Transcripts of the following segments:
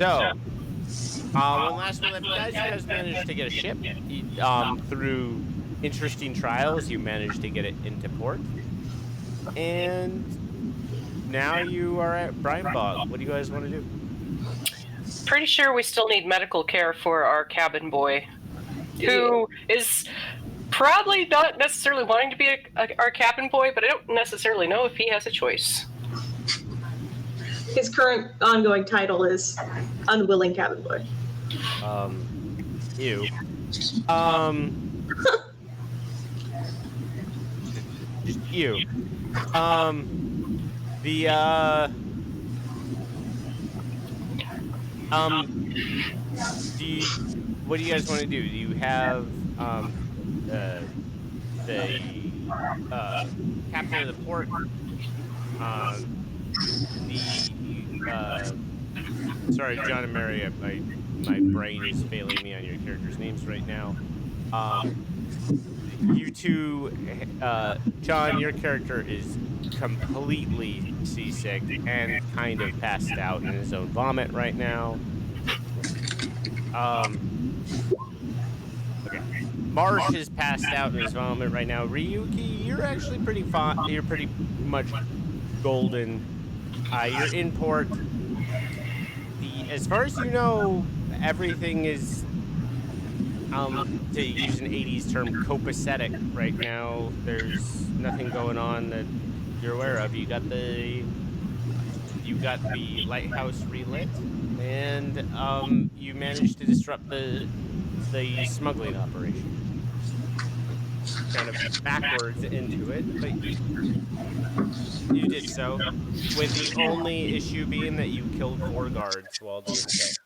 So, when last we left you guys managed to get a ship. Through interesting trials, you managed to get it into port. And now you are at Brinebog. What do you guys want to do? Pretty sure we still need medical care for our cabin boy, who is probably not necessarily wanting to be our cabin boy, but I don't necessarily know if he has a choice. His current ongoing title is Unwilling Cabin Boy. You. Just you. What do you guys want to do? Do you have, the captain of the port, sorry, John and Mary, my brain is failing me on your characters' names right now. You two, John, your character is completely seasick and kind of passed out in his own vomit right now. Okay. Marsh is passed out in his vomit right now. Ryuki, you're actually pretty fine. You're pretty much golden. You're in port. As far as you know, everything is, to use an 80s term, copacetic right now. There's nothing going on that you're aware of. You got the lighthouse relit, and you managed to disrupt the smuggling operation. Kind of backwards into it, but you did so, with the only issue being that you killed 4 guards while doing so.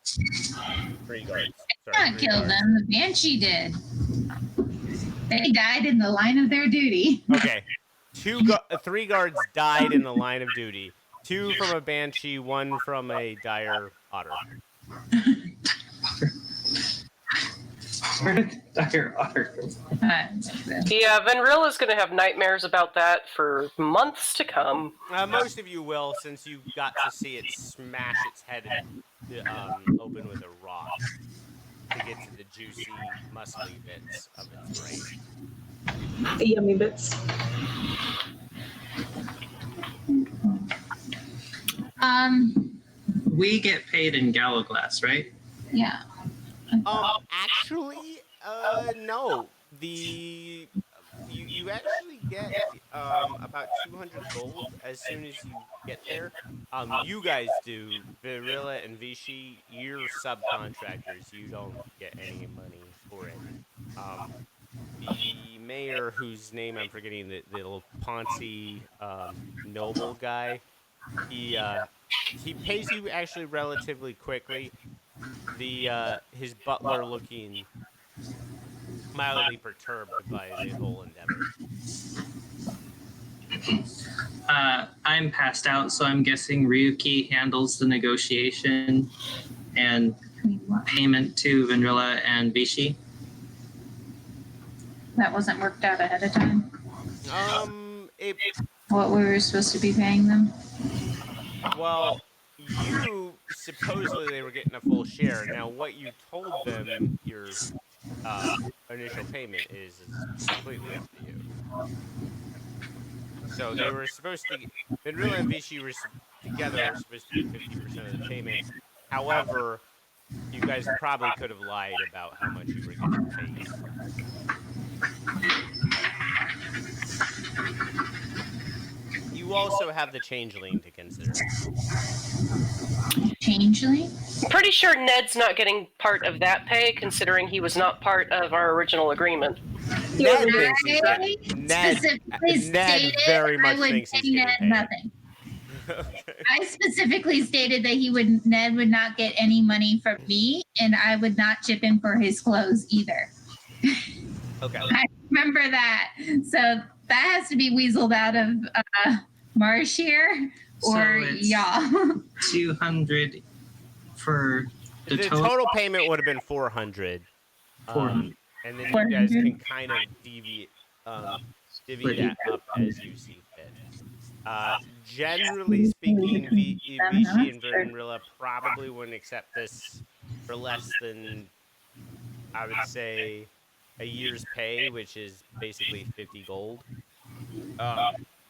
3 guards. Sorry, I killed them. The Banshee did. They died in the line of their duty. Okay. 3 guards died in the line of duty. 2 from a Banshee, 1 from a dire otter. Where did dire otter come from? Yeah, Venrilla's going to have nightmares about that for months to come. Most of you will, since you got to see it smash its head open with a rock to get to the juicy, muscly bits of its brain. The yummy bits. We get paid in Galloglass, right? Yeah. Actually, no. You actually get about 200 gold as soon as you get there. You guys do. Virilla and Vichy, you're subcontractors. You don't get any money for it. The mayor, whose name I'm forgetting, the little Ponzi noble guy, he pays you actually relatively quickly. His butler looking mildly perturbed by the whole endeavor. I'm passed out, so I'm guessing Ryuki handles the negotiation and payment to Venrilla and Vichy. That wasn't worked out ahead of time. What we were supposed to be paying them. Well, you supposedly they were getting a full share. Now, what you told them your initial payment is completely up to you. So they were supposed to. Venrilla and Vichy were together were supposed to get 50% of the payment. However, you guys probably could have lied about how much you were getting paid. You also have the changeling to consider. Changeling? Pretty sure Ned's not getting part of that pay, considering he was not part of our original agreement. Ned thinks he's getting. Ned very much thinks he's getting paid. Nothing. Okay. I specifically stated that Ned would not get any money from me, and I would not chip in for his clothes either. Okay. I remember that. So that has to be weaseled out of Marsh here or y'all. 200 for the total payment would have been 400. And then you guys can kind of divvy that up as you see fit. Generally speaking, Vichy and Vanilla probably wouldn't accept this for less than, I would say, a year's pay, which is basically 50 gold.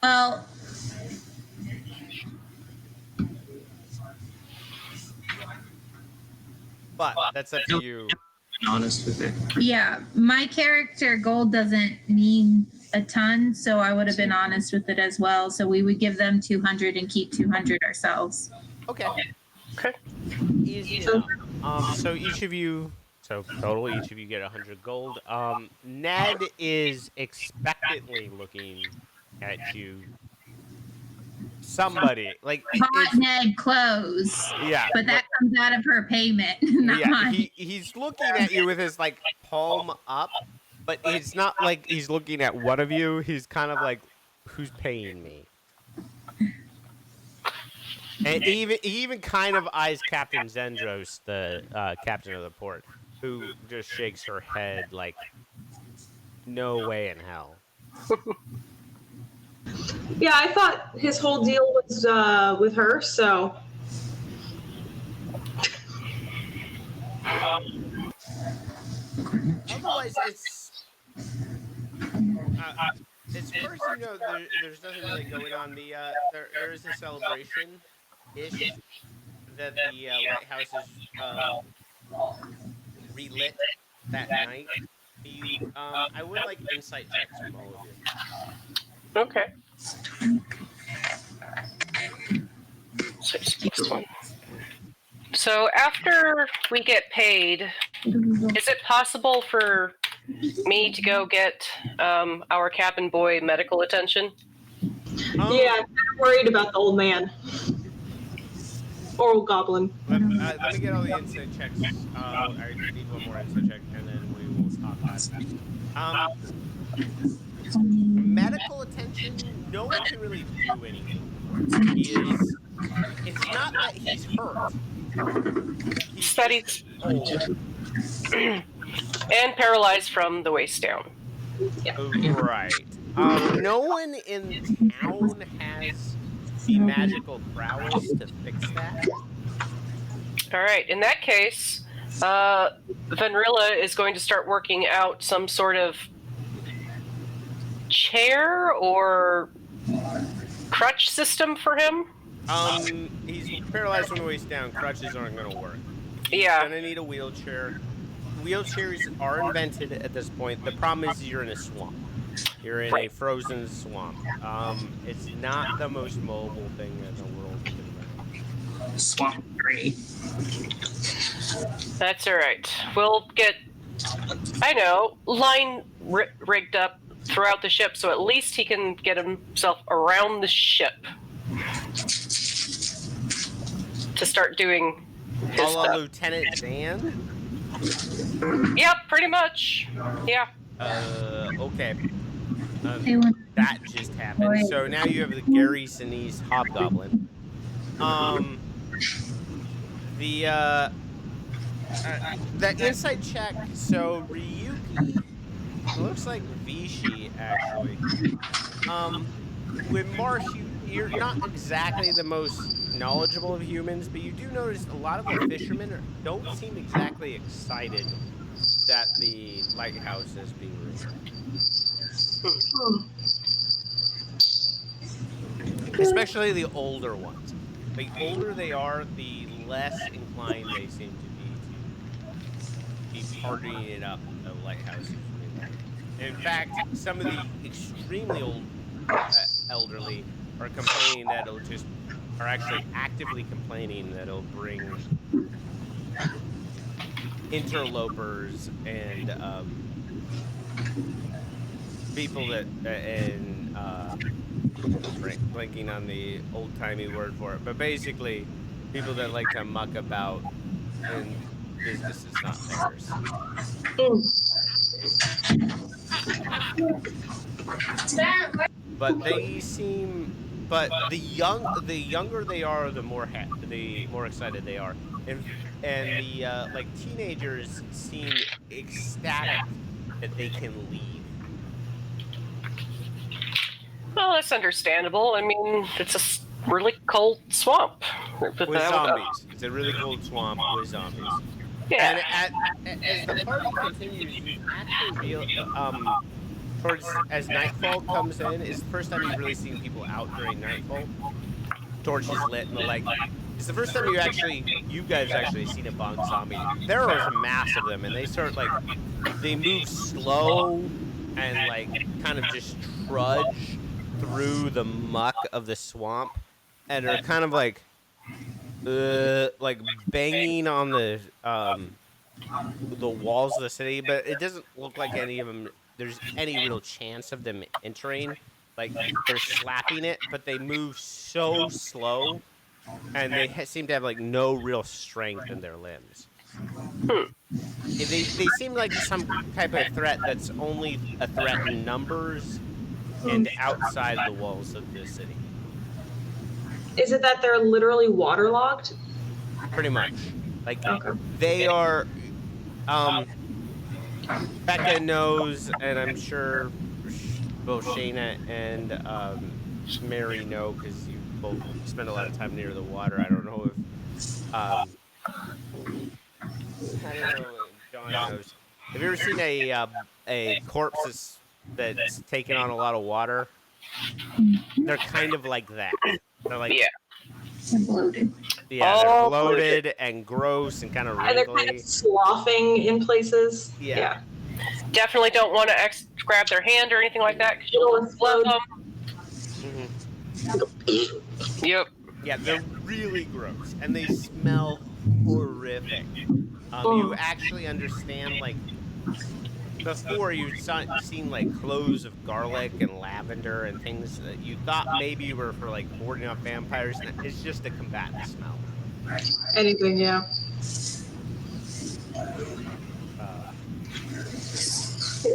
Well, But that's up to you. Honest with it. yeah, my character gold doesn't mean a ton, so I would have been honest with it as well. So we would give them 200 and keep 200 ourselves. Okay. Okay. Easy enough. So each of you, total, each of you get 100 gold. Ned is expectantly looking at you. Somebody like Hot Ned clothes. yeah, But that comes out of her payment, not yeah. mine. He's looking at you with his like palm up, but it's not like he's looking at one of you. He's kind of like, who's paying me? And he even kind of eyes Captain Zendros, the captain of the port, who just shakes her head like, no way in hell. Yeah, I thought his whole deal was with her, so. Otherwise, it's as far as you know, there's nothing really going on. There is a celebration ish that the lighthouse is relit that night. I would like insight checks from all of you. Okay. 6 plus 1. So after we get paid, is it possible for me to go get our cabin boy medical attention? Yeah, I'm kind of worried about the old man. Or old goblin. Let me get all the insight checks. I need one more insight check, and then we will stop that. Medical attention, no one can really do anything. It's not that he's hurt. He's That he's old. and paralyzed from the waist down. Yeah. Right. No one in town has the magical prowess to fix that. All right. In that case, Vanrilla is going to start working out some sort of chair or crutch system for him. He's paralyzed from the waist down. Crutches aren't going to work. Yeah. He's going to need a wheelchair. Wheelchairs are invented at this point. The problem is you're in a swamp. You're in a frozen swamp. It's not the most mobile thing in the world. Swamp Grey. That's all right. We'll get, line rigged up throughout the ship, so at least he can get himself around the ship to start doing his stuff. Lieutenant Dan? Yep, pretty much. Yeah. Okay. That just happened. So now you have the Gary Sinise Hobgoblin. That insight check, so Ryuki looks like Vichy, actually. With Marsh, you're not exactly the most knowledgeable of humans, but you do notice a lot of the fishermen don't seem exactly excited that the lighthouse is being removed. Especially the older ones. The older they are, the less inclined they seem to be partying it up at the lighthouse. In fact, some of the extremely old elderly are complaining that are actually actively complaining that it'll bring interlopers and people that blanking on the old-timey word for it, but basically people that like to muck about in businesses not theirs. But the younger they are, the more excited they are, and the teenagers seem ecstatic that they can leave. Well, that's understandable. I mean, it's a really cold swamp. With zombies. It's a really cold swamp with zombies. Yeah. And as the party continues, you actually towards as nightfall comes in, is the first time you've really seen people out during nightfall. Torches lit and the like. It's the first time you guys actually seen a bunk zombie. There was a mass of them, and they move slow and kind of just trudge through the muck of the swamp, and are kind of like banging on the walls of the city, but it doesn't look like any of them. There's any real chance of them entering. Like they're slapping it, but they move so slow, and they seem to have no real strength in their limbs. They seem like some type of threat that's only a threat in numbers and outside the walls of the city. Is it that they're literally waterlogged? Pretty much. Okay. They are. Becca knows, and I'm sure both Shayna and Mary know because you both spend a lot of time near the water. I don't know if I don't know if John knows. Have you ever seen a corpse that's taken on a lot of water? They're kind of like that. They're like Yeah. Bloated. Yeah, they're bloated and gross and kind of wrinkly. And they're kind of sloughing in places. Yeah. Definitely don't want to grab their hand or anything like that. 'Cause you'll explode them. Mm-hmm. Yep. Yeah, they're really gross and they smell horrific. You actually understand before you've seen cloves of garlic and lavender and things that you thought maybe were for warding off vampires, and it's just to combat the smell. Anything, yeah.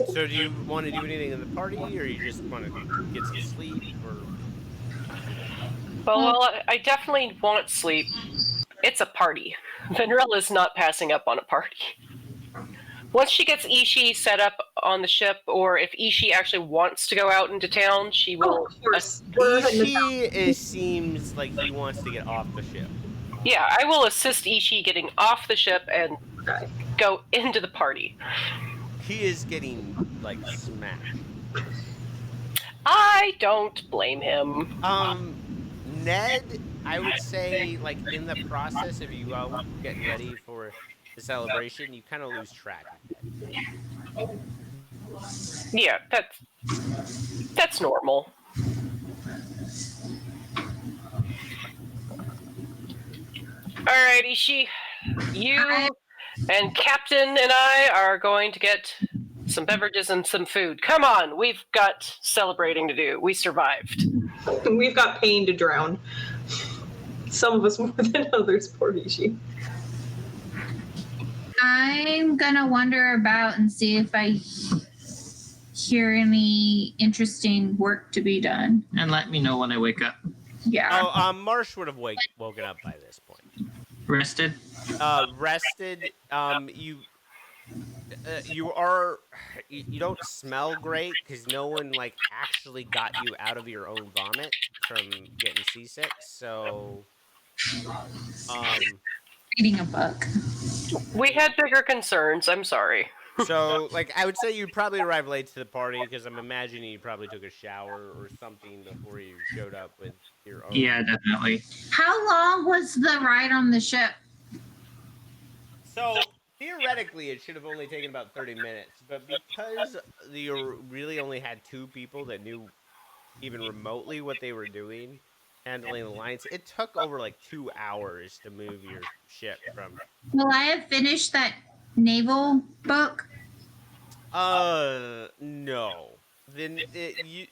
So do you want to do anything in the party, or you just want to get some sleep, or? Well, I definitely want sleep. It's a party. Vanrilla's not passing up on a party. Once she gets Ishi set up on the ship, or if Ishi actually wants to go out into town, she will. Of course. Ishi seems like he wants to get off the ship. Yeah, I will assist Ishi getting off the ship and go into the party. He is getting smashed. I don't blame him. Ned, I would say in the process of you all getting ready for the celebration, you kind of lose track of Ned. Yeah, that's normal. All right, Ishi, you and Captain and I are going to get some beverages and some food. Come on, we've got celebrating to do. We survived. We've got pain to drown. Some of us more than others, poor Ishi. I'm gonna wander about and see if I hear any interesting work to be done. And let me know when I wake up. Yeah. Oh, Marsh would have woken up by this point. Rested? Rested. You don't smell great because no one actually got you out of your own vomit from getting seasick. So, Reading a book. We had bigger concerns. I'm sorry. So, I would say you probably arrived late to the party because I'm imagining you probably took a shower or something before you showed up with your own. Yeah, definitely. How long was the ride on the ship? So, theoretically, it should have only taken about 30 minutes, but because you really only had two people that knew even remotely what they were doing, handling the lines, it took over 2 hours to move your ship from. Will I have finished that naval book? No. Then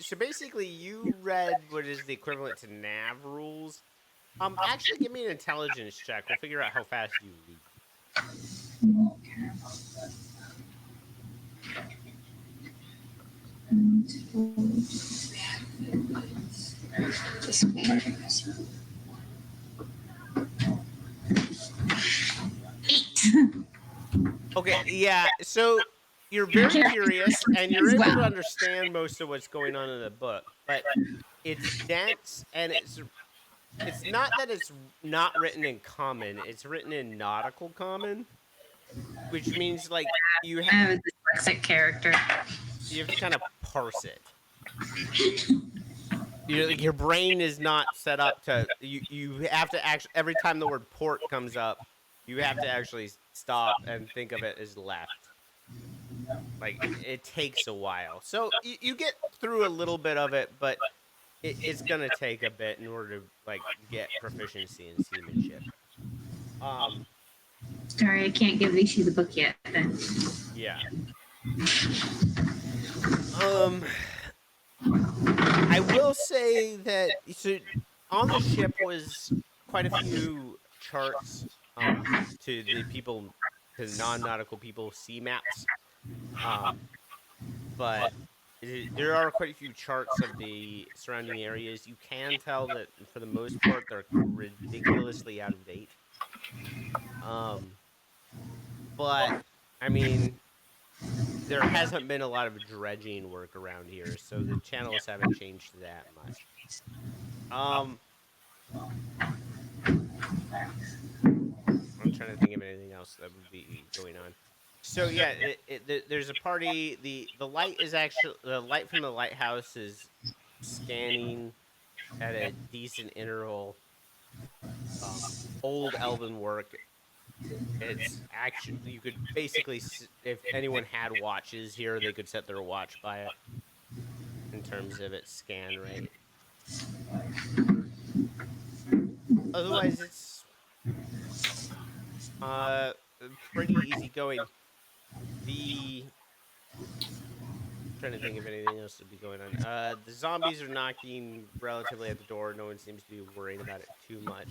so basically, you read what is the equivalent to nav rules. Actually, give me an intelligence check. We'll figure out how fast you read. Okay, yeah. So you're very curious, and you're able to understand most of what's going on in the book. but it's dense and it's not that it's not written in common. It's written in nautical common, which means like I have a dyslexic character. you have to kind of parse it. Like your brain is not set up to you have to actually every time the word port comes up, you have to actually stop and think of it as left. Like it takes a while. So you get through a little bit of it, but it's gonna take a bit in order to like get proficiency in seamanship. Sorry, I can't give Ishi the book yet. Then. Yeah. I will say that so on the ship was quite a few charts to the people, to non-nautical people, sea maps. But there are quite a few charts of the surrounding areas. You can tell that for the most part they're ridiculously out of date. But I mean, there hasn't been a lot of dredging work around here, so the channels haven't changed that much. I'm trying to think of anything else that would be going on. So yeah, there's a party. The light is actually the light from the lighthouse is scanning at a decent interval. Old elven work. It's actually you could basically, if anyone had watches here, they could set their watch by it in terms of its scan rate. Otherwise, it's pretty easy going. Trying to think of anything else to be going on. The zombies are knocking relatively at the door. No one seems to be worried about it too much.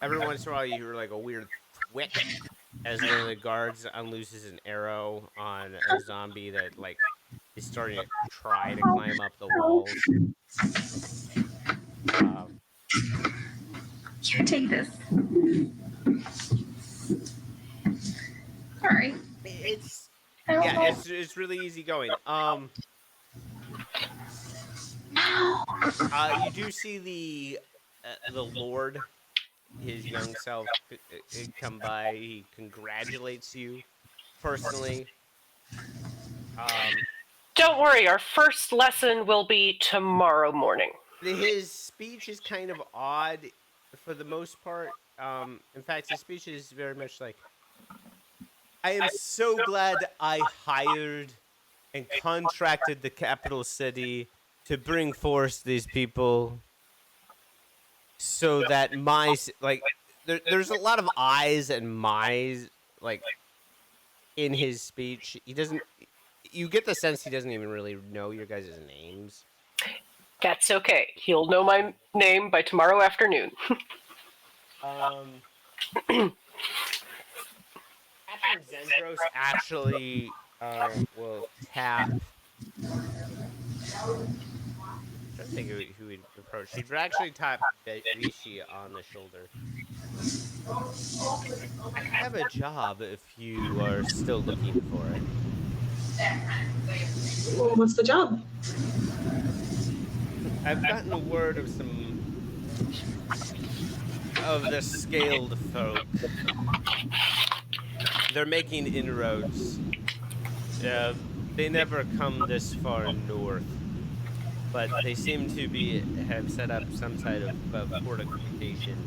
Every once in a while, you hear like a weird thwick as one of the guards unlooses an arrow on a zombie that like is starting to try to climb up the walls. Here, take this. All right. It's really easy going. You do see the Lord, his young self, come by. He congratulates you personally. Don't worry, our first lesson will be tomorrow morning. His speech is kind of odd for the most part. In fact, his speech is very much like, I am so glad I hired and contracted the capital city to bring forth these people so that there's a lot of I's and my's like in his speech. You get the sense he doesn't even really know your guys' names. That's okay. He'll know my name by tomorrow afternoon. Captain Zendros actually will tap. I'm trying to think of who he'd approach. He'd actually tap Rishi on the shoulder. I have a job if you are still looking for it. Well, what's the job? I've gotten a word of some of the scaled folk. They're making inroads. They never come this far north, but they seem to have set up some type of fortification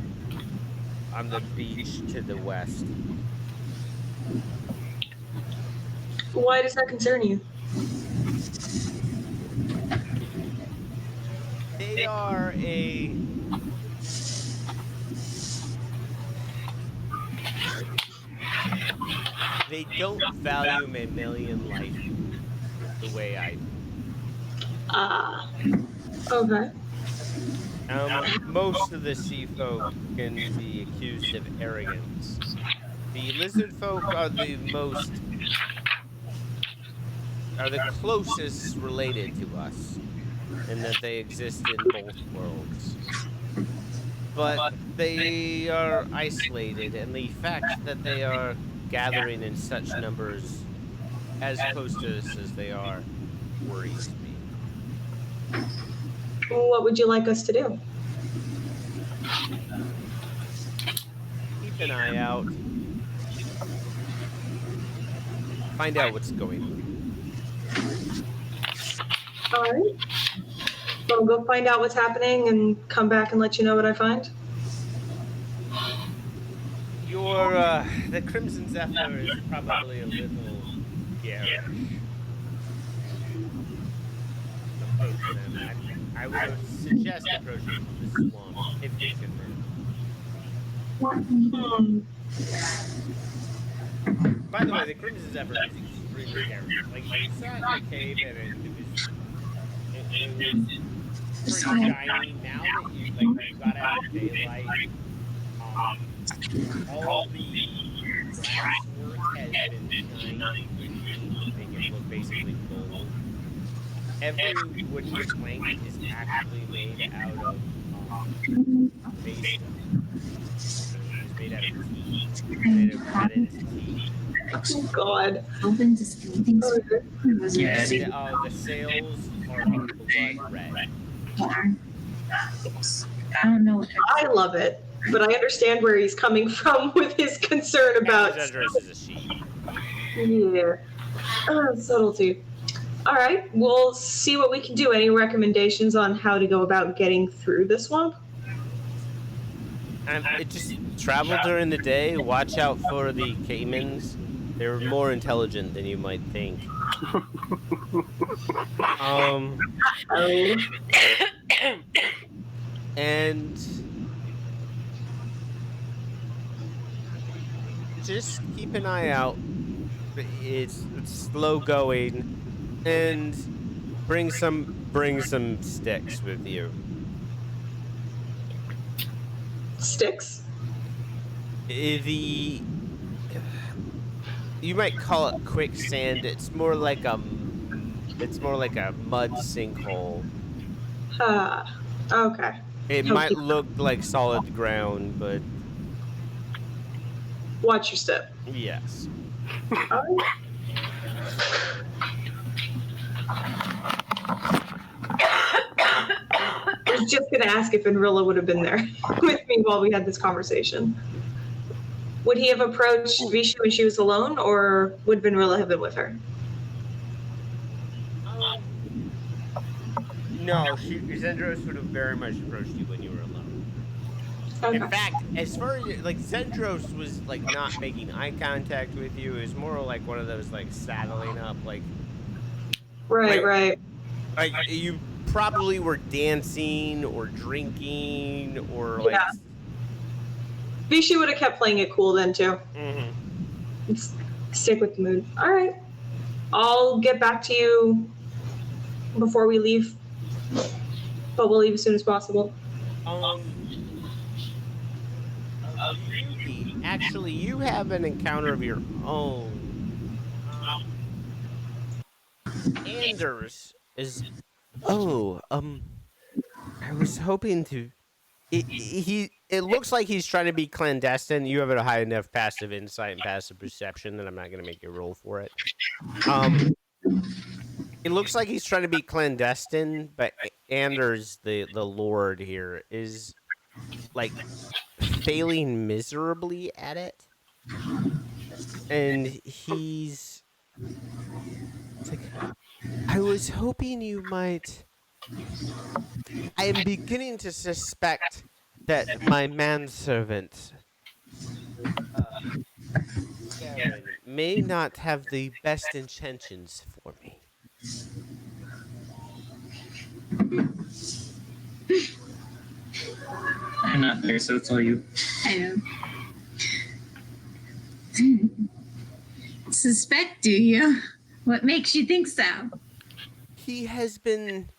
on the beach to the west. Why does that concern you? They are They don't value mammalian life the way I do. Okay. Most of the sea folk can be accused of arrogance. The lizard folk are the closest related to us, in that they exist in both worlds. But they are isolated, and the fact that they are gathering in such numbers as close to us as they are worries me. What would you like us to do? Keep an eye out. Find out what's going on. All right. I'll go find out what's happening and come back and let you know what I find. The Crimson Zephyr is probably a little garish. Approach them. I would suggest approaching the swamp if you can. By the way, the Crimson Zephyr is extremely garish. Like, you saw it in the cave and it was pretty shiny. Now that you got out of daylight, all the glass work has been shined green to make it look basically gold. Every wooden plank is actually made out of base stone. It's made out of teak. Made of added teak. Oh, God. Open to speeding. Yeah. The sails are blood red. I don't know what I love it, but I understand where he's coming from with his concern about. Zendros is a sheep. Yeah. Subtlety. All right, we'll see what we can do. Any recommendations on how to go about getting through the swamp? It just travel during the day. Watch out for the caimans. They're more intelligent than you might think. And just keep an eye out. It's slow going, and bring some sticks with you. Sticks? You might call it quicksand. It's more like a mud sinkhole. Okay. It might look like solid ground, but watch your step. yes. I was just gonna ask if Enrilla would have been there with me while we had this conversation. Would he have approached Vishu when she was alone, or would Vinrilla have been with her? No, Zendros would have very much approached you when you were alone. Okay. In fact, as far as Zendros was not making eye contact with you, it was more like one of those saddling up, Right. Like you probably were dancing or drinking or Yeah. Vishu would have kept playing it cool then too. Mm-hmm. Stick with the mood. All right. I'll get back to you before we leave, but we'll leave as soon as possible. Actually, you have an encounter of your own. Anders is. I was hoping to. It looks like he's trying to be clandestine. You have a high enough passive insight and passive perception that I'm not going to make you roll for it. It looks like he's trying to be clandestine, but Anders, the lord here, is failing miserably at it, and he's I was hoping you might. I am beginning to suspect that my manservant Karen, may not have the best intentions for me. I'm not there, so it's all you. I know. Suspect, do you? What makes you think so? He has been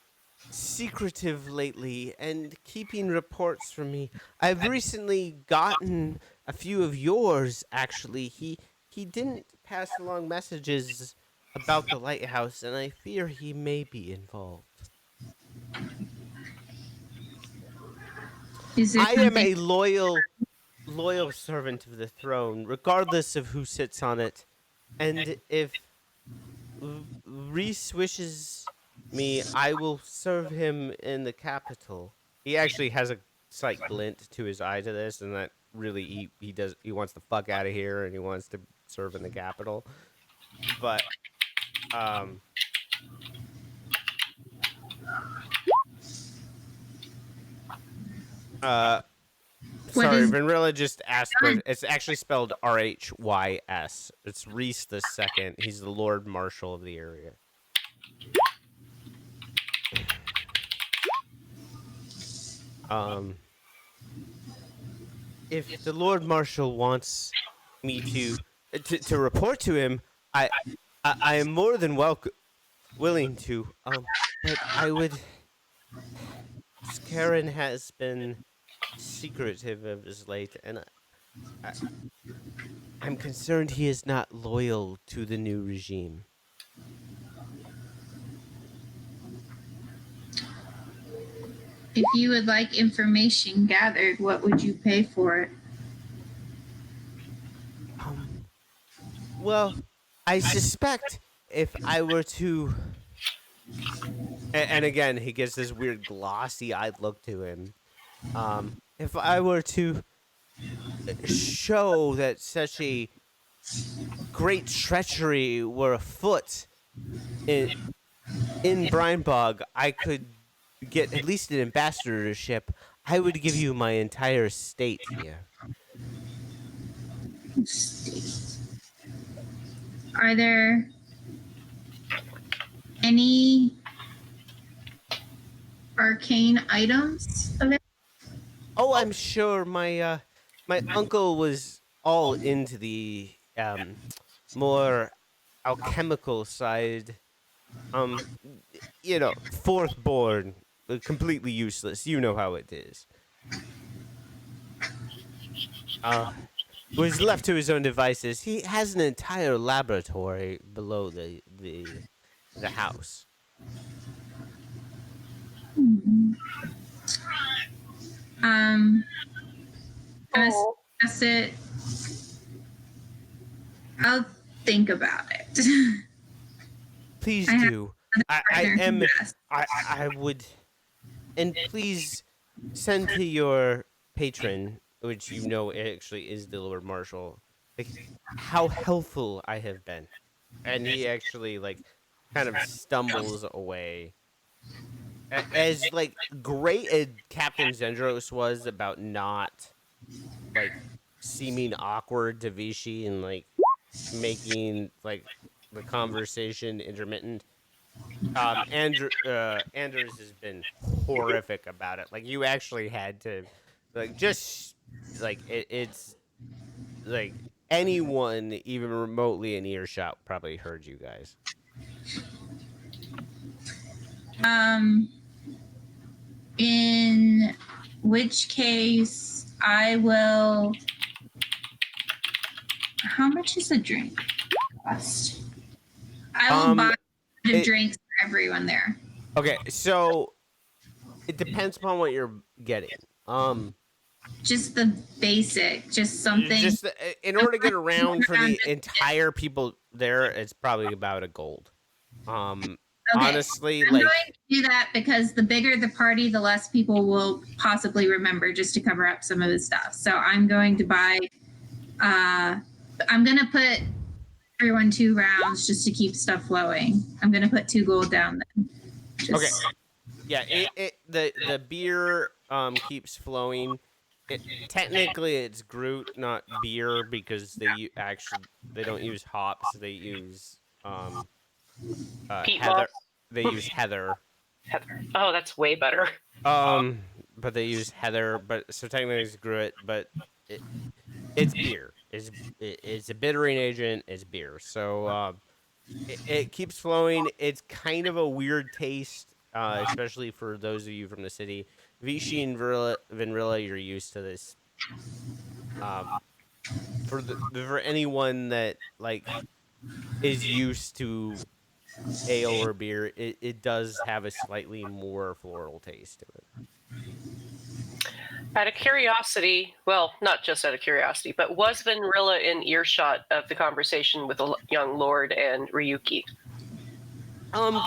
secretive lately and keeping reports from me. I've recently gotten a few of yours, actually. He didn't pass along messages about the lighthouse, and I fear he may be involved. I am a loyal servant of the throne, regardless of who sits on it. And if Reese wishes me, I will serve him in the capital. He actually has a slight glint to his eye to this, and that really he wants the fuck out of here, and he wants to serve in the capital. But um, uh, What sorry, is Vanrilla just asked. It's actually spelled Rhys. It's Rhys the Second. He's the Lord Marshal of the area. Um, if the Lord Marshal wants me to report to him, I am more than willing to. But I would. Scarin has been secretive of his late, and I, I'm concerned he is not loyal to the new regime. if you would like information gathered, what would you pay for it? Well, I suspect if I were to, and again, he gets this weird glossy-eyed look to him. If I were to show that such a great treachery were afoot in Brinebog, I could get at least an ambassadorship. I would give you my entire state here. Are there any arcane items available? Oh, I'm sure my uncle was all into the more alchemical side. Fourth born, completely useless. You know how it is. Was left to his own devices. He has an entire laboratory below the house. Gonna discuss it. I'll think about it. Please I have do. partner who does. I would, and please send to your patron, which you know actually is the Lord Marshal, like how helpful I have been, and he actually like kind of stumbles away. As like great as Captain Zendros was about not like seeming awkward to Vichy and like making like the conversation intermittent. Anders has been horrific about it. Like you actually had to, like, just like it's like anyone even remotely in earshot probably heard you guys. In which case I will. How much is a drink cost? I will buy the drinks for everyone there. Okay, so it depends upon what you're getting. Just the basic, just something. Just in order to get around for the entire people there, it's probably about a gold. Okay. Honestly, I'm like going to do that because the bigger the party, the less people will possibly remember just to cover up some of the stuff. So I'm going to buy. I'm going to put everyone 2 rounds just to keep stuff flowing. I'm going to put 2 gold down then. okay, yeah. The beer keeps flowing. Technically, it's Groot, not beer, because they don't use hops. They use Peat heather. moss? They use heather. Heather. Oh, that's way better. But they use heather. But so technically it's Groot, but it's beer. It's a bittering agent. It's beer. So it keeps flowing. It's kind of a weird taste, especially for those of you from the city. Vichy and Vanrilla, you're used to this. For anyone that like is used to ale or beer, it does have a slightly more floral taste to it. Out of curiosity, well, not just out of curiosity, but was Vanrilla in earshot of the conversation with the young lord and Ryuki?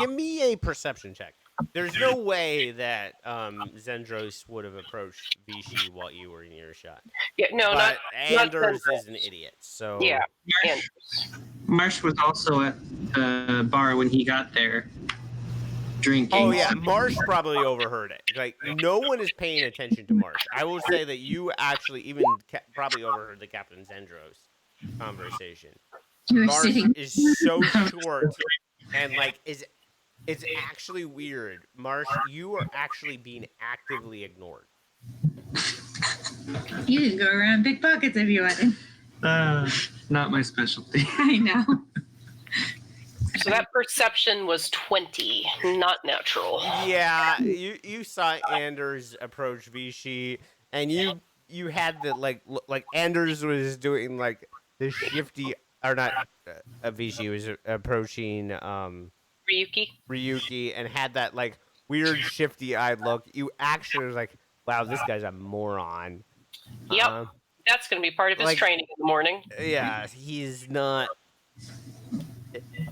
Give me a perception check. There's no way that Zendros would have approached Vichy while you were in earshot. Yeah, no, But not Anders Zendros. is an idiot, so Yeah, Marsh, and Marsh was also at the bar when he got there, drinking. Oh yeah, Marsh probably overheard it. Like no one is paying attention to Marsh. I will say that you actually even probably overheard the Captain Zendros conversation. You were Marsh sitting. is so short and like it's actually weird. Marsh, you are actually being actively ignored. You could go around big pockets if you wanted. Not my specialty. I know. so that perception was 20, not natural. Yeah, you saw Anders approach Vichy, and you had the like Anders was doing like the shifty or not Vichy was approaching Ryuki? Ryuki and had that like weird shifty eyed look. You actually was like, wow, this guy's a moron. Yep, that's going to be part of his like- training in the morning. Yeah, he's not.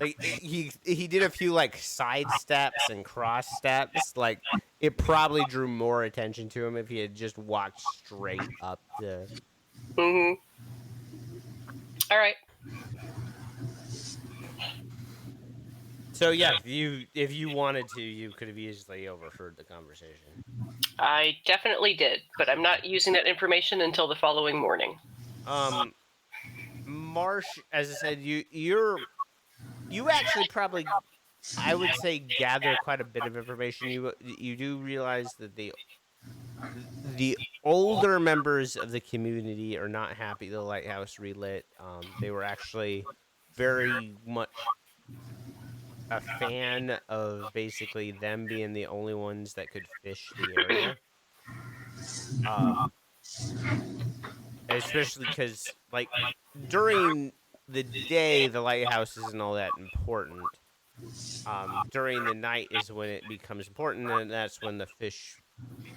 Like he did a few like side steps and cross steps. Like it probably drew more attention to him if he had just walked straight up the. Mm-hmm. All right. So yeah, if you wanted to, you could have easily overheard the conversation. I definitely did, but I'm not using that information until the following morning. Marsh, as I said, you actually probably, I would say, gather quite a bit of information. You do realize that the older members of the community are not happy the lighthouse relit. They were actually very much a fan of basically them being the only ones that could fish the area. Especially because, like, during the day, the lighthouse isn't all that important. During the night is when it becomes important, and that's when the fish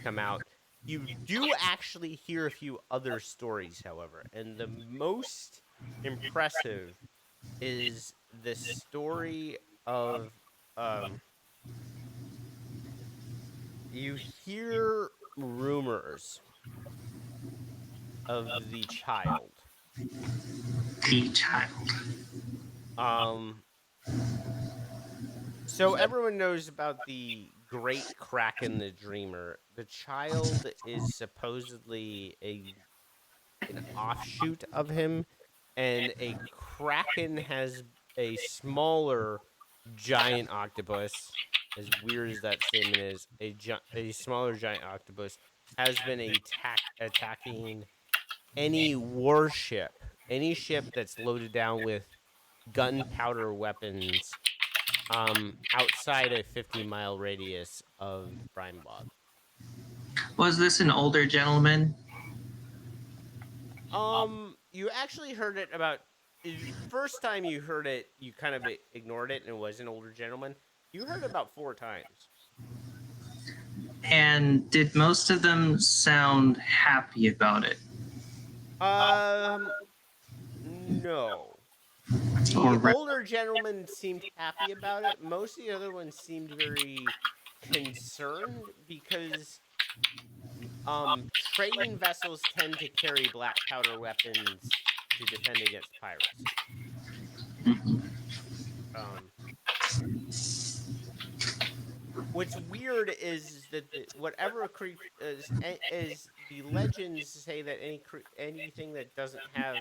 come out. You do actually hear a few other stories, however, and the most impressive is the story of you hear rumors of the child. The child. So everyone knows about the Great Kraken the Dreamer. The child is supposedly an offshoot of him, and a kraken has a smaller giant octopus. As weird as that statement is, a smaller giant octopus has been attacking any warship, any ship that's loaded down with gunpowder weapons outside a 50-mile radius of Brinebog. Was this an older gentleman? You actually heard it about first time you heard it, you kind of ignored it, and it was an older gentleman. You heard it about 4 times. And did most of them sound happy about it? No. Or The older gentleman seemed happy about it. Most of the other ones seemed very concerned because trading vessels tend to carry black powder weapons to defend against pirates. What's weird is that whatever creature is the legends say that anything that doesn't have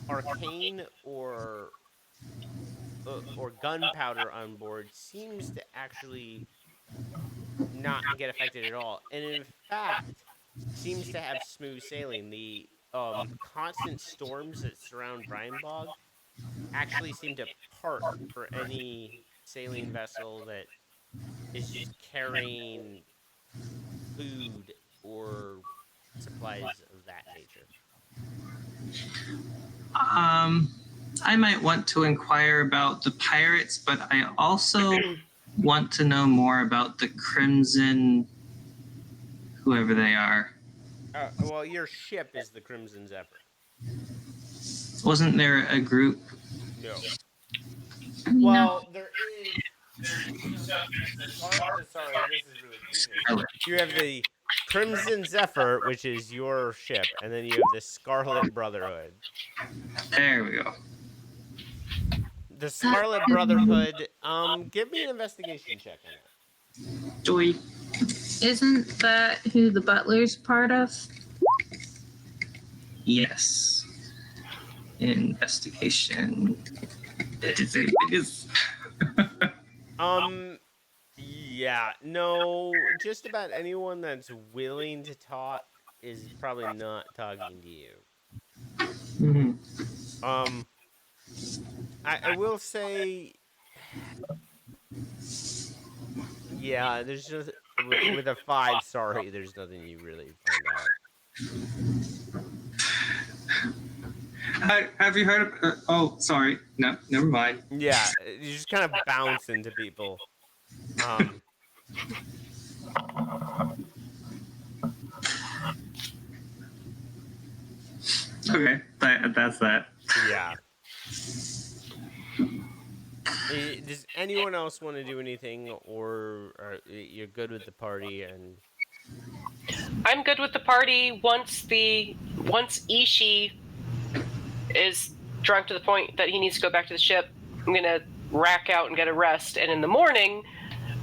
arcane or gunpowder on board seems to actually not get affected at all, and in fact seems to have smooth sailing. The constant storms that surround Brinebog actually seem to part for any sailing vessel that is carrying food or supplies of that nature. I might want to inquire about the pirates, but I also want to know more about the Crimson, whoever they are. Well, your ship is the Crimson Zephyr. Wasn't there a group? No. I mean, Well, there sorry, this is really confusing. You have the Crimson Zephyr, which is your ship, and then you have the Scarlet Brotherhood. There we go. The Scarlet Brotherhood. Give me an investigation check on that. Joy. Isn't that who the butler's part of? Yes. Investigation. It is. Yeah, no, just about anyone that's willing to talk is probably not talking to you. Mhm. I will say, yeah, there's just with a 5. Sorry, there's nothing you really find out. Have you heard of? Oh, sorry. No, never mind. Yeah, you just kind of bounce into people. Okay, that's that. Yeah. Does anyone else want to do anything, or you're good with the party? And I'm good with the party once Ishi is drunk to the point that he needs to go back to the ship. I'm gonna rack out and get a rest, and in the morning,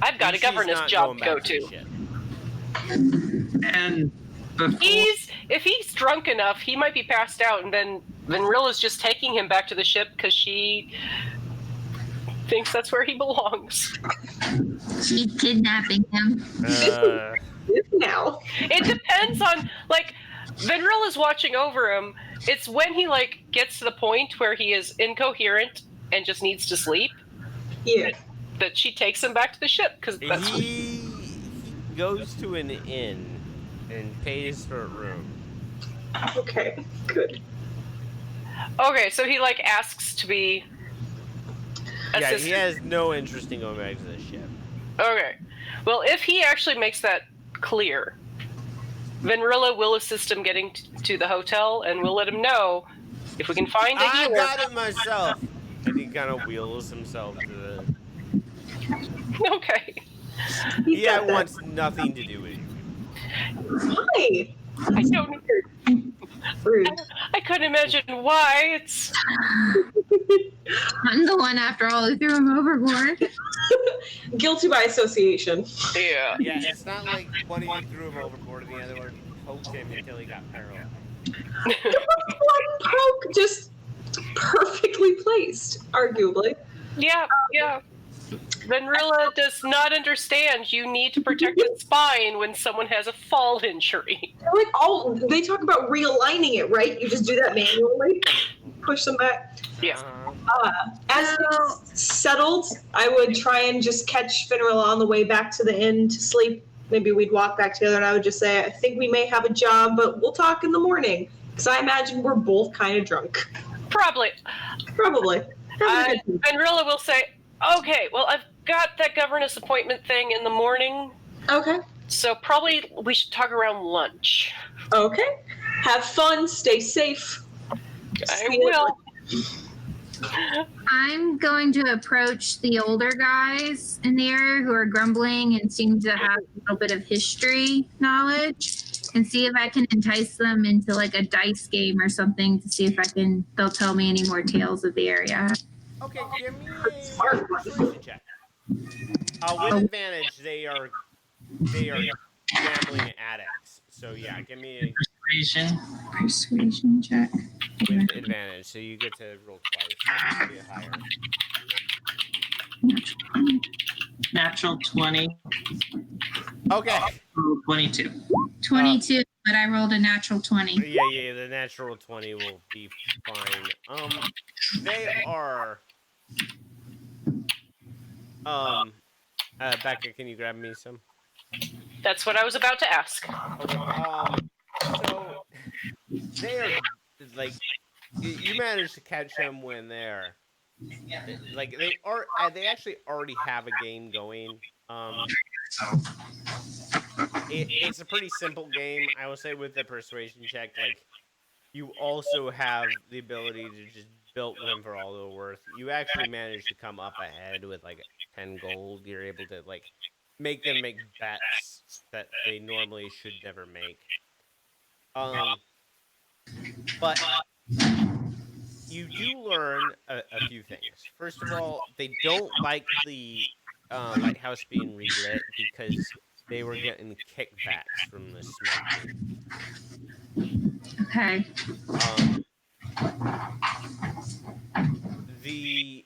I've got a Ishi's governess not job going to go back the to. ship. And before, If he's drunk enough, he might be passed out, and then Rilla's just taking him back to the ship because she thinks that's where he belongs. She's kidnapping him. Now. It depends on, like, Venrilla's watching over him. It's when he, like, gets to the point where he is incoherent and just needs to sleep. Yeah. That she takes him back to the ship because that's He goes to an inn and pays for a room. Okay. Good. okay. So he like asks to be. Yeah, he has no interest in going back to the ship. Okay, well, if he actually makes that clear, Venrilla will assist him getting to the hotel, and we'll let him know if we can find a I healer. got it myself. And he kind of wheels himself to the. Okay. Yeah, wants nothing to do with you. Why? I don't. Rude. I couldn't imagine why. It's. I'm the one, after all, who threw him overboard. Guilty by association. Yeah. Yeah, it's not like one of you threw him overboard and the other one poked him until he got paralyzed. One poke, just perfectly placed, arguably. Yeah. Yeah. Venrilla does not understand. You need to protect the spine when someone has a fall injury. Like they talk about realigning it, right? You just do that manually, push them back. Yes. As it's settled, I would try and just catch Finrilla on the way back to the inn to sleep. Maybe we'd walk back together, and I would just say, I think we may have a job, but we'll talk in the morning. Because I imagine we're both kind of drunk. Probably. Venrilla will say, okay, well, I've got that governess appointment thing in the morning. Okay. So probably we should talk around lunch. Okay. Have fun. Stay safe. I will. I'm going to approach the older guys in the area who are grumbling and seem to have a little bit of history knowledge and see if I can entice them into like a dice game or something to see if they'll tell me any more tales of the area. Okay, give me a persuasion check. With advantage, they are gambling addicts. So yeah, give me a Persuasion check. with advantage. So you get to roll twice. Be higher. Natural 20. Okay. 22. 22, but I rolled a natural 20. Yeah, the natural 20 will be fine. They are. Becca, can you grab me some? That's what I was about to ask. Okay, so they are like you managed to catch them when they're like they actually already have a game going. It's a pretty simple game. I will say with the persuasion check, like you also have the ability to just built them for all they're worth. You actually managed to come up ahead with like 10 gold. You're able to like make them make bets that they normally should never make. But you do learn a few things. First of all, they don't like the lighthouse being relit because they were getting kickbacks from the smoking. Okay. The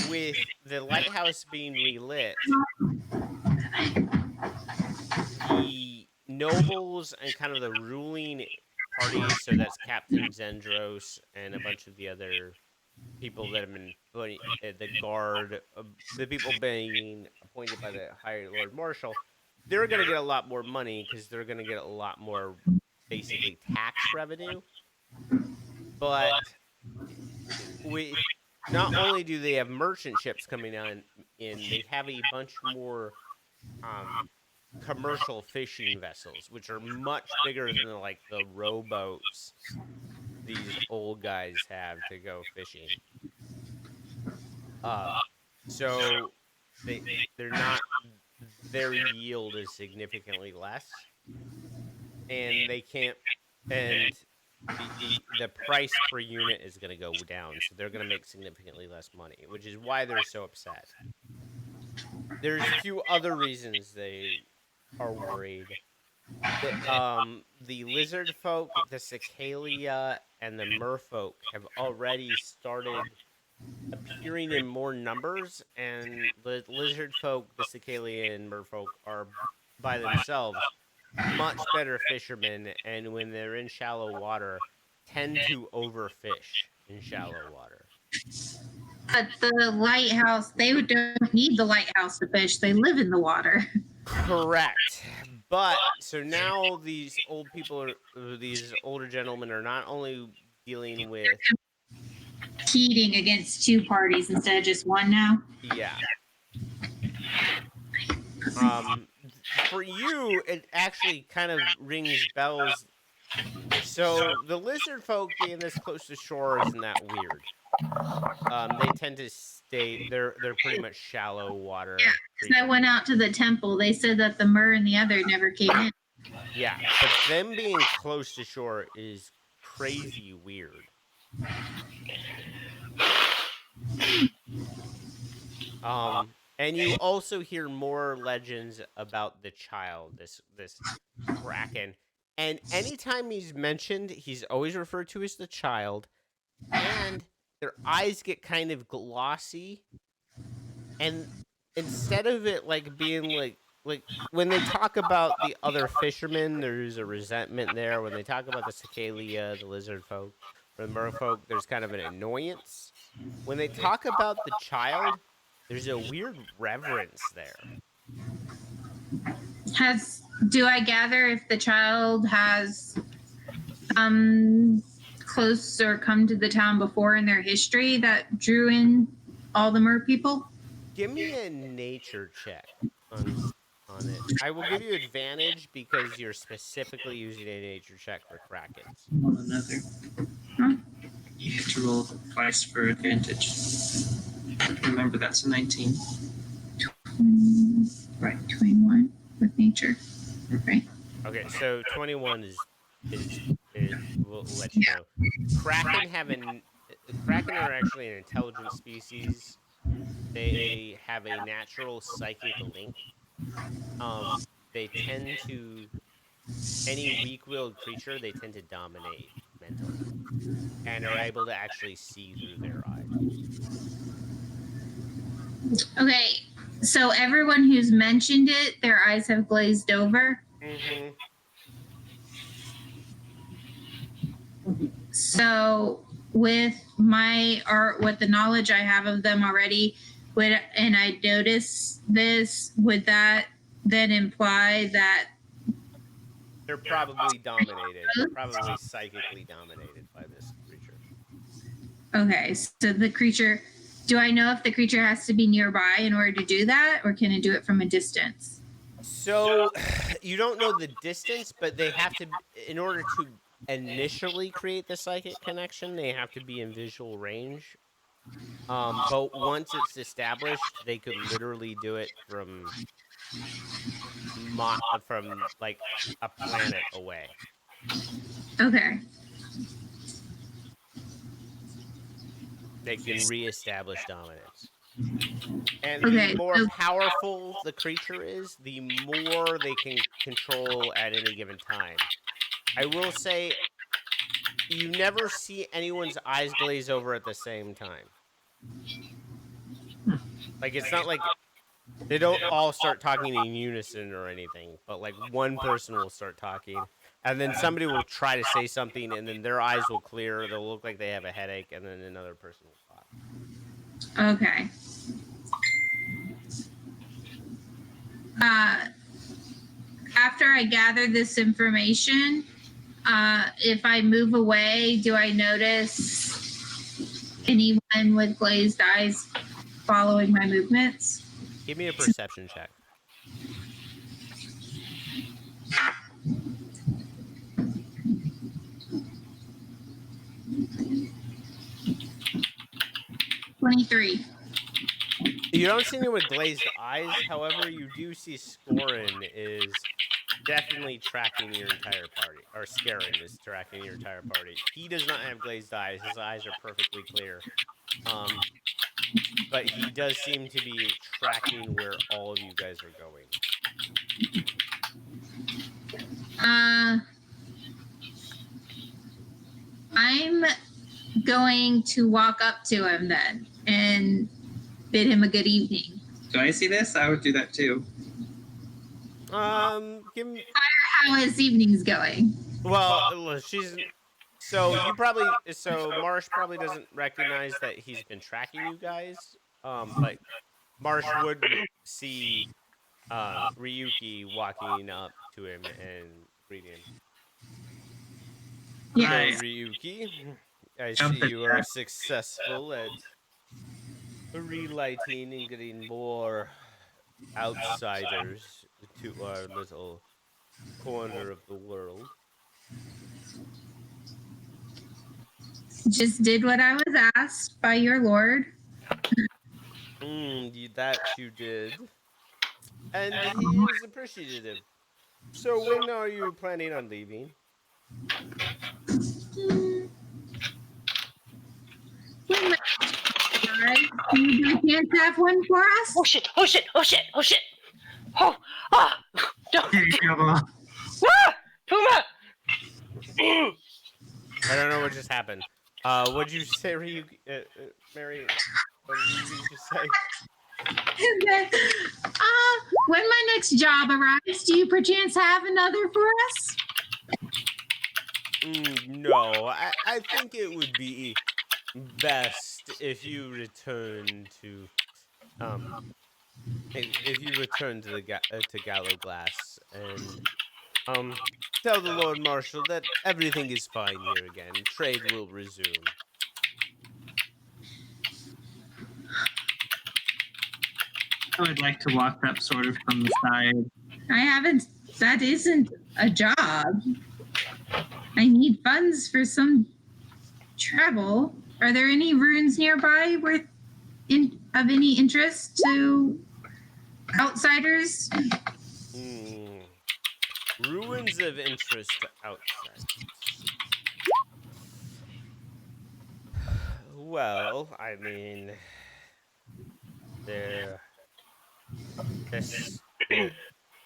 with the lighthouse being relit, the nobles and kind of the ruling party, so that's Captain Zendros and a bunch of the other people that have been the guard, the people being appointed by the High Lord Marshal, they're going to get a lot more money because they're going to get a lot more, basically, tax revenue. But with not only do they have merchant ships coming in, they have a bunch more commercial fishing vessels, which are much bigger than like the rowboats these old guys have to go fishing. So they're not, their yield is significantly less, and they can't, and the price per unit is going to go down, so they're going to make significantly less money, which is why they're so upset. There's a few other reasons they are worried. The lizard folk, the Cicalia, and the merfolk have already started appearing in more numbers, and the lizard folk, the Cicalia, and merfolk are by themselves much better fishermen, and when they're in shallow water, tend to overfish in shallow water. But the lighthouse, they don't need the lighthouse to fish. They live in the water. Correct. But so now these old people these older gentlemen are not only dealing with Competing against two parties instead of just one now. Yeah. For you, it actually kind of rings bells. So the lizard folk being this close to shore isn't that weird. They tend to stay. They're pretty much shallow water. Yeah, because I went out to the temple. They said that the Myrrh and the other never came in. Yeah, but them being close to shore is crazy weird. And you also hear more legends about the child, this Kraken. And anytime he's mentioned, he's always referred to as the child. And their eyes get kind of glossy. And instead of it like being like when they talk about the other fishermen, there's a resentment there. When they talk about the Cicalia, the lizard folk, or the merfolk, there's kind of an annoyance. When they talk about the child, there's a weird reverence there. Do I gather if the child has close or come to the town before in their history that drew in all the Mer people? Give me a nature check on it. I will give you advantage because you're specifically using a nature check for Krakens. One another. Huh? You have to roll twice for advantage. Remember, that's a 19. Right, 21 with nature. Right. Okay, so 21 is we'll let you know. Kraken are actually an intelligent species. They have a natural psychic link. They tend to, any weak-willed creature, they tend to dominate mentally, and are able to actually see through their eyes. Okay, so everyone who's mentioned it, their eyes have glazed over. Mm-hmm. So with my art, with the knowledge I have of them already, and I notice this, would that then imply that they're probably dominated? They're probably psychically dominated by this creature. Okay, so the creature, do I know if the creature has to be nearby in order to do that, or can it do it from a distance? So you don't know the distance, but they have to, in order to initially create the psychic connection, they have to be in visual range. But once it's established, they could literally do it from like a planet away. Okay. They can reestablish dominance. And the Okay. more So, powerful the creature is, the more they can control at any given time. I will say, you never see anyone's eyes glaze over at the same time. Like, it's not like they don't all start talking in unison or anything, but like one person will start talking, and then somebody will try to say something, and then their eyes will clear. They'll look like they have a headache, and then another person will talk. okay. After I gather this information, if I move away, do I notice anyone with glazed eyes following my movements? Give me a perception check. $23. You don't see anyone with glazed eyes. However, you do see Scorin is definitely tracking your entire party, or Scarin is tracking your entire party. He does not have glazed eyes. His eyes are perfectly clear. But he does seem to be tracking where all of you guys are going. I'm going to walk up to him then and bid him a good evening. Do I see this? I would do that too. Give me. How his evening's going. Well, she's. So Marsh probably doesn't recognize that he's been tracking you guys. But Marsh would see Ryuki walking up to him and greeting him. Yeah. Hello, Ryuki. I see you are successful at relighting and getting more outsiders to our little corner of the world. Just did what I was asked by your lord. That you did. And he is appreciative. So when are you planning on leaving? You can't have one for us? Oh shit! Oh shit! Oh shit! Oh shit! Oh! Ah! Don't! Ah! Puma! I don't know what just happened. What'd you say, Ryuki? Mary? What did you just say? When my next job arrives, do you perchance have another for us? No, I think it would be best if you return to if you return to to Gallo Glass and tell the Lord Marshal that everything is fine here again. Trade will resume. I would like to walk up sort of from the side. I haven't. That isn't a job. I need funds for some travel. Are there any ruins nearby of any interest to outsiders? Ruins of interest to outsiders. Well, I mean,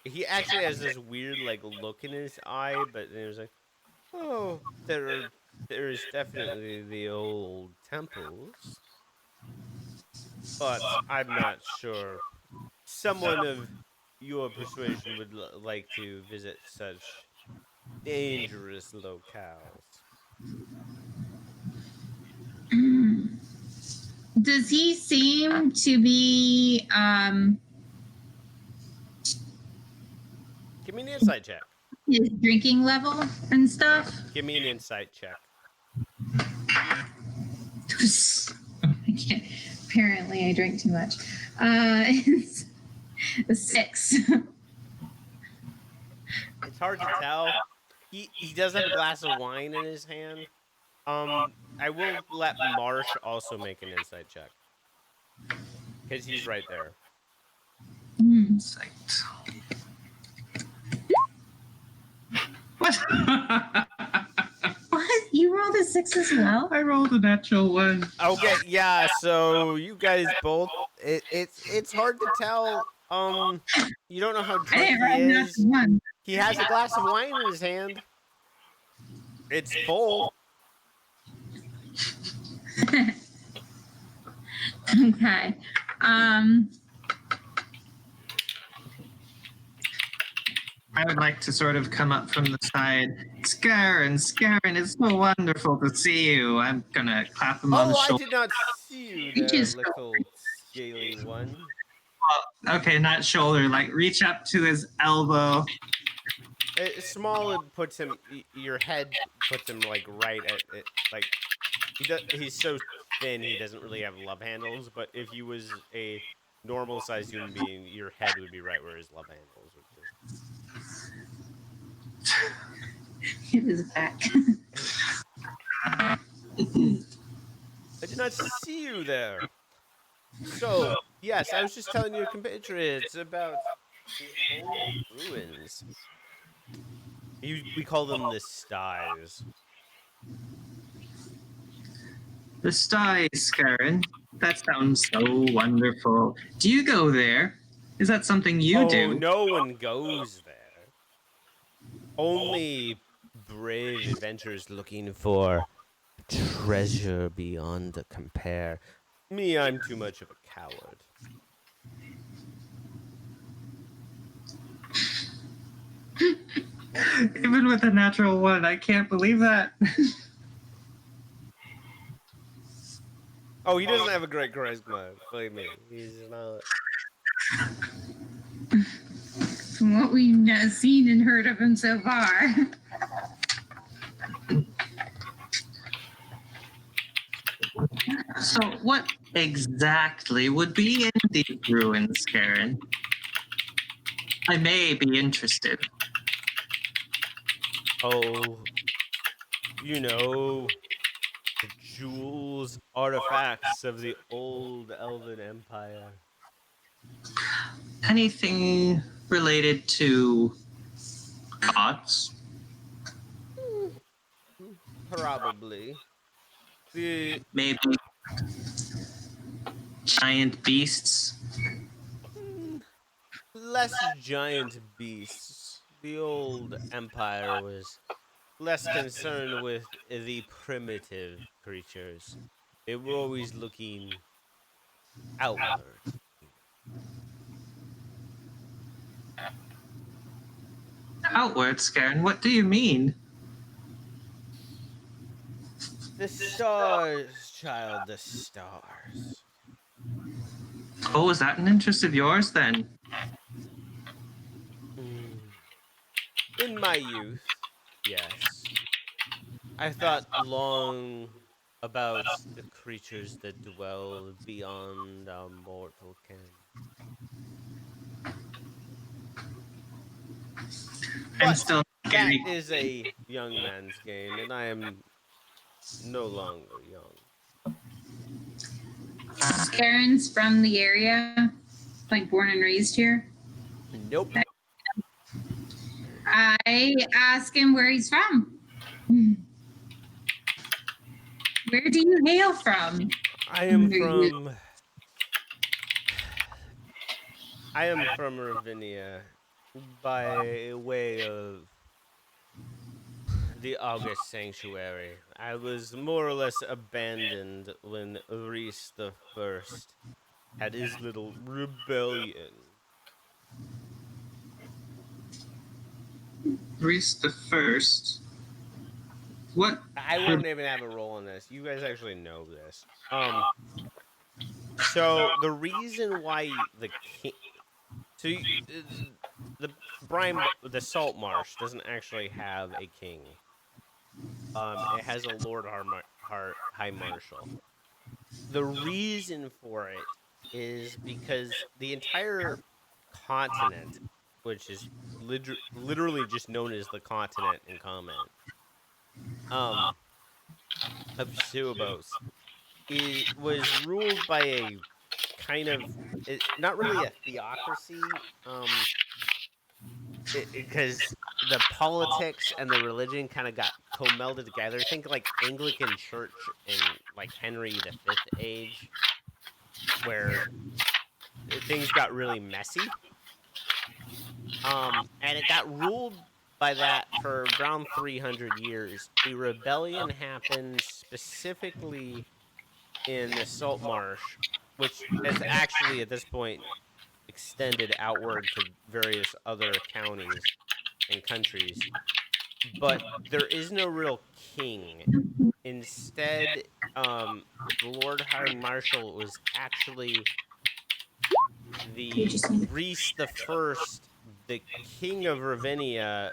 he actually has this weird like look in his eye, but then he was like, "Oh, there is definitely the old temples, but I'm not sure someone of your persuasion would like to visit such dangerous locales." Does he seem to be Give me an insight check. his drinking level and stuff? Give me an insight check. I can't. Apparently, I drink too much. It's a 6. It's hard to tell. He does have a glass of wine in his hand. I will let Marsh also make an insight check because he's right there. Insight. What? What? You rolled a 6 as well? I rolled a natural 1. Okay, yeah. So you guys both, it's hard to tell. You don't know how I drunk didn't he roll a is. one. He has a glass of wine in his hand. It's full. Okay. I would like to sort of come up from the side. Scarin, it's so wonderful to see you. I'm gonna clap him on the Oh, I shoulder. did not see you there, Just- little scaly one. Okay, not shoulder. Like reach up to his elbow. Small puts him. Your head puts him like right at it. Like he's so thin he doesn't really have love handles. But if he was a normal sized human being, your head would be right where his love handles would be. It was back. I did not see you there. So yes, I was just telling your compatriots about the old ruins. We call them the Styes. The sty, Scarin. That sounds so wonderful. Do you go there? Is that something you do? No one goes there. Only brave adventurers looking for treasure beyond compare. Me, I'm too much of a coward. Even with a natural 1, I can't believe that. Oh, he doesn't have a great charisma. Believe me, he's not. From what we've seen and heard of him so far. So, what exactly would be in these ruins, Scarin? I may be interested. Oh, you know, the jewels, artifacts of the old Elven Empire. Anything related to gods? Probably. The Maybe giant beasts? less giant beasts. The old empire was less concerned with the primitive creatures. They were always looking outward. Outward, Scarin? What do you mean? The stars, child, the stars. Oh, is that an interest of yours then? In my youth, yes. I thought long about the creatures that dwell beyond our mortal ken. I'm But still that getting. is a young man's game, and I am no longer young. Karen's from the area, like born and raised here. Nope. I ask him where he's from. Where do you hail from? I am from Ravinia by way of the August Sanctuary. I was more or less abandoned when Reese the First had his little rebellion. Reese the First. What? I won't even have a role in this. You guys actually know this. So the reason why the king, the Salt Marsh doesn't actually have a king. It has a Lord High Marshal. The reason for it is because the entire continent which is literally just known as the continent in comment, of Suabos, was ruled by a kind of not really a theocracy, because the politics and the religion kind of got co-melded together. Think like Anglican Church in like Henry V age, where things got really messy. And it got ruled by that for around 300 years. A rebellion happened specifically in the Salt Marsh, which is actually at this point extended outward to various other counties and countries. But there is no real king. Instead, the Lord High Marshal was actually You the just need Reese the First, the King of Ravinia,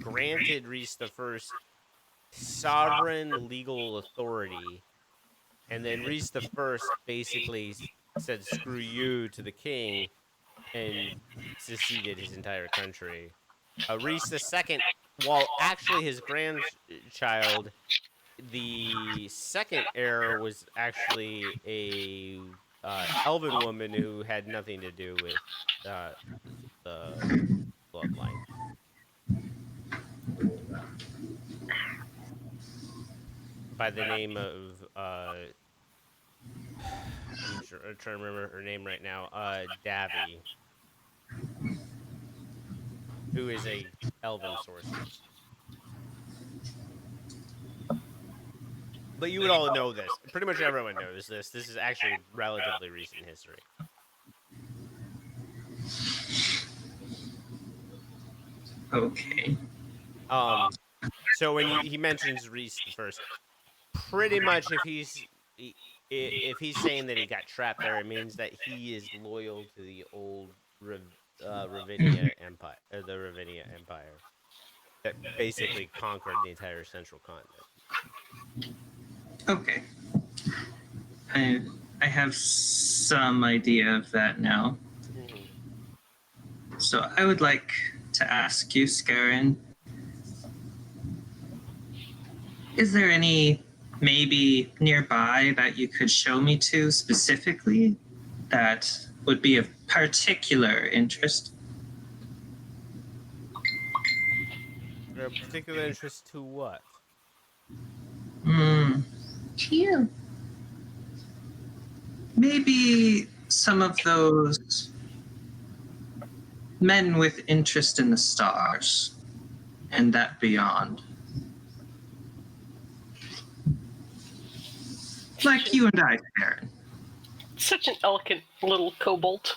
granted Reese the First sovereign legal authority, and then Reese the First basically said "screw you" to the king and seceded his entire country. Reese the Second, while actually his grandchild, the second heir was actually a elven woman who had nothing to do with uh, the bloodline. By the name of I'm trying to remember her name right now. Davy, who is a elven sorceress. But you would all know this. Pretty much everyone knows this. This is actually relatively recent history. Okay. So when he mentions Reese the First, pretty much if he's saying that he got trapped there, it means that he is loyal to the old Ravinia Empire, the Ravinia Empire that basically conquered the entire central continent. Okay. I have some idea of that now. Mm-hmm. So I would like to ask you, Scarin, is there any maybe nearby that you could show me to specifically that would be of particular interest? A particular interest to what? you. Maybe some of those men with interest in the stars and that beyond. Like you and I, Karen. Such an elegant little kobold.